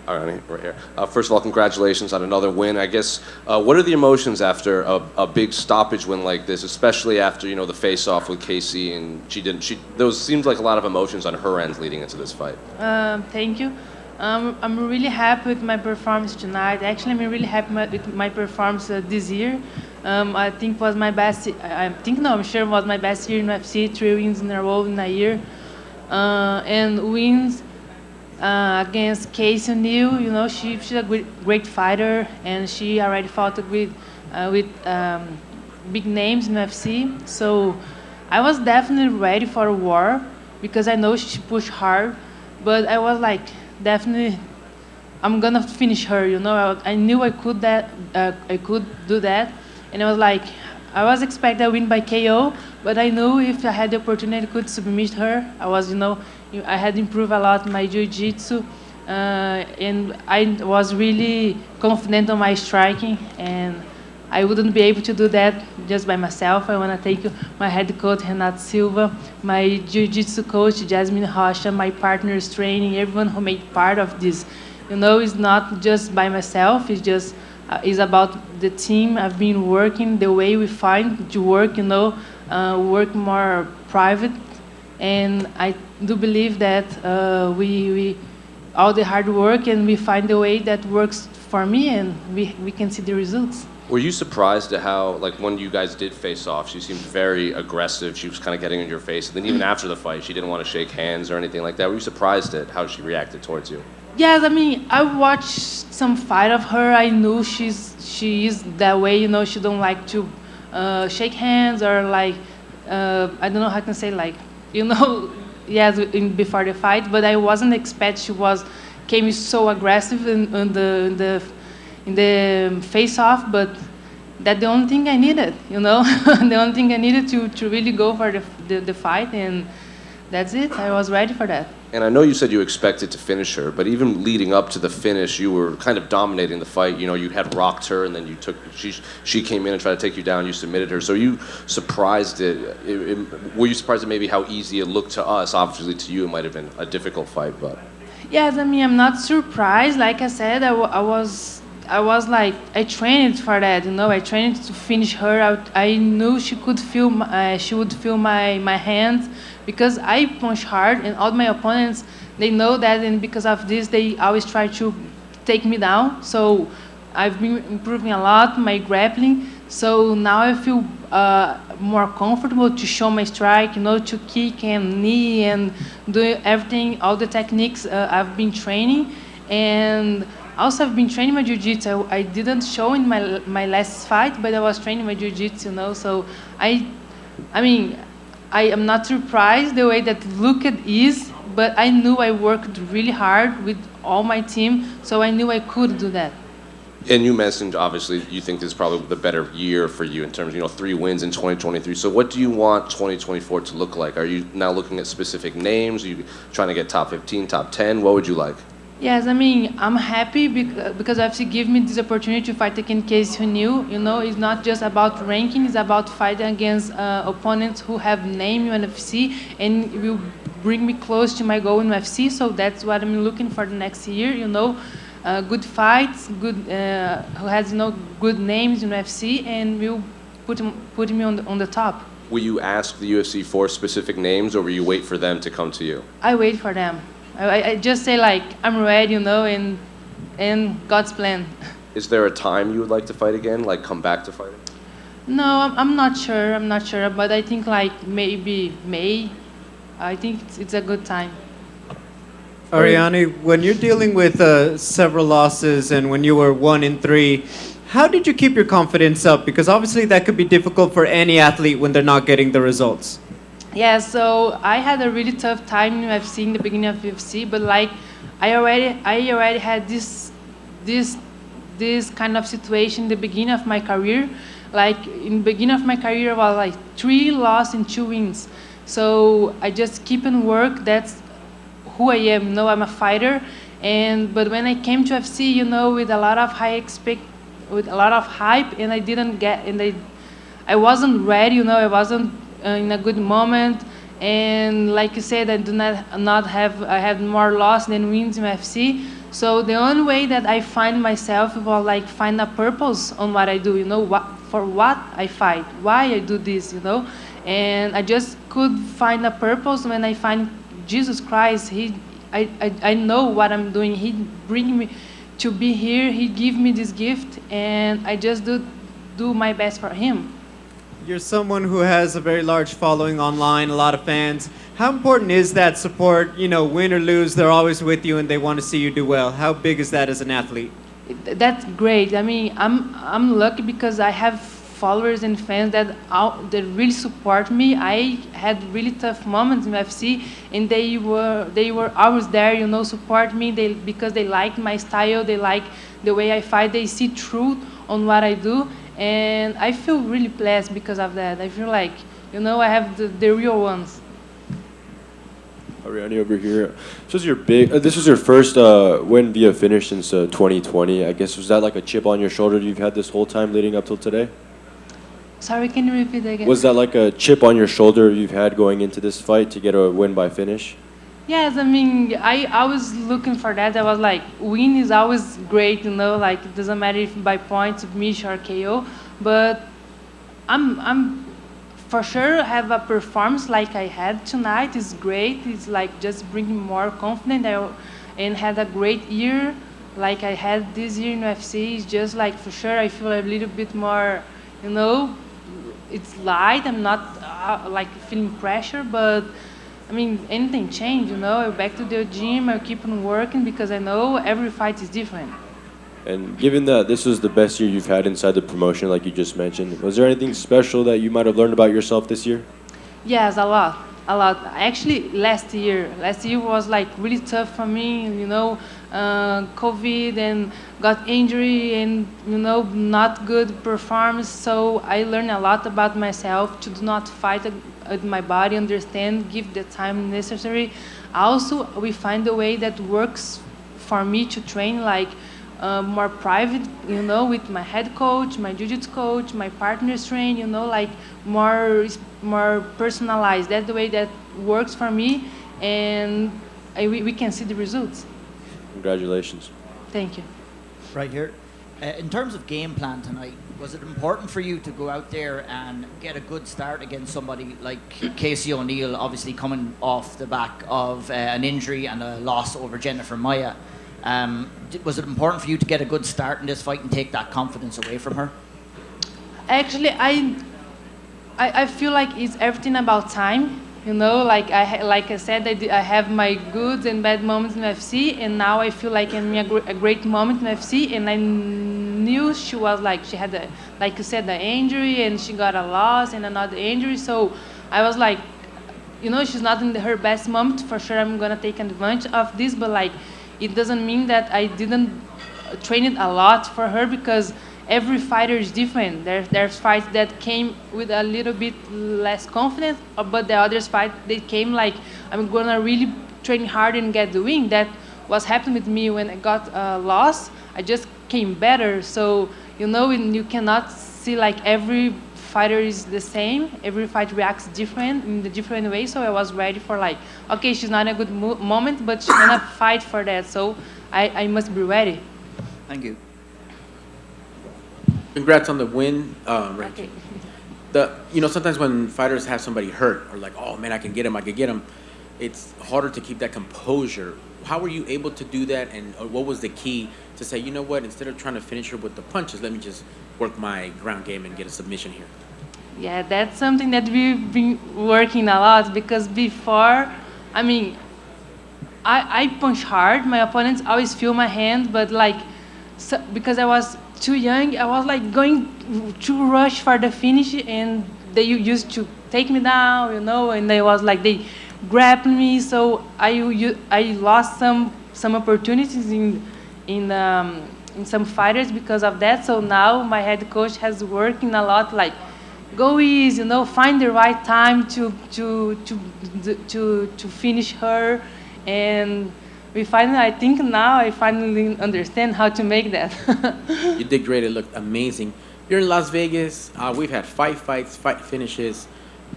Ariane, right here. First of all, congratulations on another win. I guess, what are the emotions after a big stoppage win like this, especially after the face-off with Casey, and those seems like a lot of emotions on her end leading into this fight. Thank you. I'm really happy with my performance tonight. Actually, I'm really happy with my performance this year. I think was my best. I'm sure it was my best year in UFC. 3 wins in a row in a year, and wins against Casey O'Neill. She's a great fighter, and she already fought with big names in UFC. So I was definitely ready for a war because I know she pushed hard, but I was like definitely I'm gonna finish her. I knew I could do that, and I was like I was expecting a win by KO, but I knew if I had the opportunity, I could submit her. I had improved a lot my jiu-jitsu, and I was really confident on my striking, and I wouldn't be able to do that just by myself. I want to thank my head coach, Renato Silva, my jiu-jitsu coach, Jasmine Rocha, my partners training, everyone who made part of this. It's not just by myself. It's about the team. I've been working the way we find to work, work more private. And I do believe that we all the hard work and we find a way that works for me and we can see the results. Were you surprised at how, like, when you guys did face off, she seemed very aggressive, she was kind of getting in your face, and then even after the fight, she didn't want to shake hands or anything like that. Were you surprised at how she reacted towards you? Yes, I watched some fight of her. I knew she is that way. She don't like to shake hands or like I don't know how I can say like yes before the fight. But I wasn't expect she came so aggressive in the face off. But that's the only thing I needed. The only thing I needed to really go for the fight, and that's it. I was ready for that. And I know you said you expected to finish her, but even leading up to the finish, you were kind of dominating the fight. You had rocked her, and then she came in and tried to take you down. You submitted her. So you surprised were you surprised at maybe how easy it looked to us? Obviously, to you, it might have been a difficult fight, but. Yes, I'm not surprised. Like I said, I was like I trained for that. I trained to finish her out. I knew she would feel my hands because I punch hard, and all my opponents they know that, and because of this, they always try to take me down. So I've been improving a lot my grappling. So now I feel more comfortable to show my strike, to kick and knee and do everything, all the techniques I've been training, and also I've been training my jiu-jitsu. I didn't show in my last fight, but I was training my jiu-jitsu, So I am not surprised the way that looked is, but I knew I worked really hard with all my team, so I knew I could do that. And you mentioned, obviously, you think this is probably the better year for you in terms of, 3 wins in 2023. So what do you want 2024 to look like? Are you now looking at specific names? Are you trying to get top 15, top 10? What would you like? Yes, I'm happy because UFC give me this opportunity to fight against Casey O'Neill. It's not just about ranking; it's about fighting against opponents who have name in UFC and will bring me close to my goal in UFC. So that's what I'm looking for the next year. Good fights, good who has good names in UFC and will put me on the top. Will you ask the UFC for specific names, or will you wait for them to come to you? I wait for them. I just say like I'm ready, and God's plan. Is there a time you would like to fight again, like come back to fighting? No, I'm not sure. I'm not sure, but I think like maybe May. I think it's a good time. Ariane, when you're dealing with several losses and when you were 1-3, how did you keep your confidence up? Because obviously that could be difficult for any athlete when they're not getting the results. Yeah, so I had a really tough time in UFC in the beginning of UFC, but like I already had this kind of situation in the beginning of my career. Like in the beginning of my career, I was like 3 losses and 2 wins. So I just keep and work. That's who I am. I'm a fighter, but when I came to UFC, with a lot of with a lot of hype, and I didn't get, and I wasn't ready. I wasn't in a good moment, and like you said, I do not have. I have more loss than wins in UFC. So the only way that I find myself was like find a purpose on what I do, for what I fight, why I do this, and I just could find a purpose when I find Jesus Christ. I know what I'm doing. He bring me to be here. He give me this gift, and I just do my best for him. You're someone who has a very large following online, a lot of fans. How important is that support? Win or lose, they're always with you and they want to see you do well. How big is that as an athlete? That's great. I mean, I'm lucky because I have followers and fans that really support me. I had really tough moments in UFC, and they were always there, support me. Because they like my style, they like the way I fight. They see truth on what I do. And I feel really blessed because of that. I feel like, I have the real ones. Ariane over here. This was your first win via finish since 2020. I guess, was that like a chip on your shoulder you've had this whole time leading up till today? Sorry, can you repeat that again? Was that like a chip on your shoulder you've had going into this fight to get a win by finish? Yes, I mean, I was looking for that. I was like, win is always great, like it doesn't matter if by points, finish or KO, but I'm for sure have a performance like I had tonight. It's great. It's like just bringing more confidence and had a great year like I had this year in UFC. It's just like for sure I feel a little bit more, it's light. I'm not like feeling pressure, but I mean, anything change, I'm back to the gym, I keep on working because I know every fight is different. And given that this was the best year you've had inside the promotion, like you just mentioned, was there anything special that you might have learned about yourself this year? Yes, a lot. Actually, last year was like really tough for me, COVID and got injury and, not good performance. So I learned a lot about myself to do not fight my body, understand, give the time necessary. Also, we find a way that works for me to train like more private, with my head coach, my jiu-jitsu coach, my partners train, like more personalized. That's the way that works for me, and we can see the results. Congratulations. Thank you. Right here. In terms of game plan tonight, was it important for you to go out there and get a good start against somebody like Casey O'Neill, obviously coming off the back of an injury and a loss over Jennifer Maia? Was it important for you to get a good start in this fight and take that confidence away from her? Actually, I feel like it's everything about time. Like I said, I have my good and bad moments in UFC, and now I feel like I'm in a great moment in UFC, and I knew she was like, she had, like you said, the injury, and she got a loss and another injury, so I was like, she's not in her best moment, for sure I'm going to take advantage of this, but like, it doesn't mean that I didn't train it a lot for her, because every fighter is different. There's fights that came with a little bit less confidence, but the others fight, they came like, I'm gonna really train hard and get the win. That was happened with me when I got lost. I just came better. So, you cannot see like every fighter is the same. Every fight reacts different in a different way. So I was ready for like, okay, she's not in a good moment, but she's gonna fight for that. So I must be ready. Thank you. Congrats on the win, Okay. Sometimes when fighters have somebody hurt or like, oh man, I can get him, it's harder to keep that composure. How were you able to do that, and what was the key to say, instead of trying to finish her with the punches, let me just work my ground game and get a submission here? Yeah, that's something that we've been working a lot, because before, I punch hard. My opponents always feel my hand, but like, because I was too young, I was like going too rush for the finish, and they used to take me down, and they grabbed me, so I lost some opportunities in some fighters because of that. So now my head coach has working a lot, like go easy, find the right time to finish her, and I think now I finally understand how to make that. You did great. It looked amazing. You're in Las Vegas. We've had fight finishes.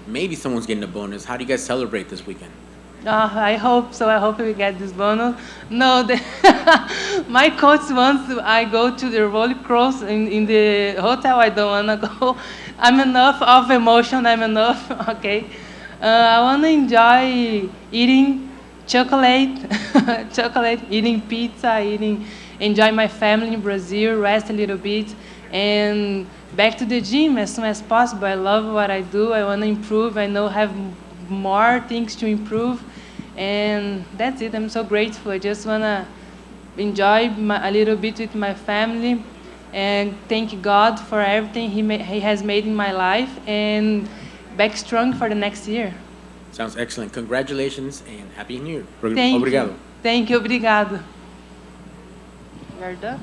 Maybe someone's getting a bonus. How do you guys celebrate this weekend? I hope so. I hope we get this bonus. No, my coach wants I go to the roller coaster in the hotel. I don't wanna go. I'm enough of emotion. I'm enough. Okay. I wanna enjoy eating chocolate, chocolate, eating pizza, enjoy my family in Brazil, rest a little bit, and back to the gym as soon as possible. I love what I do. I wanna improve. I know have more things to improve, and that's it. I'm so grateful. I just wanna enjoy a little bit with my family, and thank God for everything He has made in my life, and back strong for the next year. Sounds excellent. Congratulations and Happy New Year. Thank Obrigado. you. Thank you. Obrigado. You're done?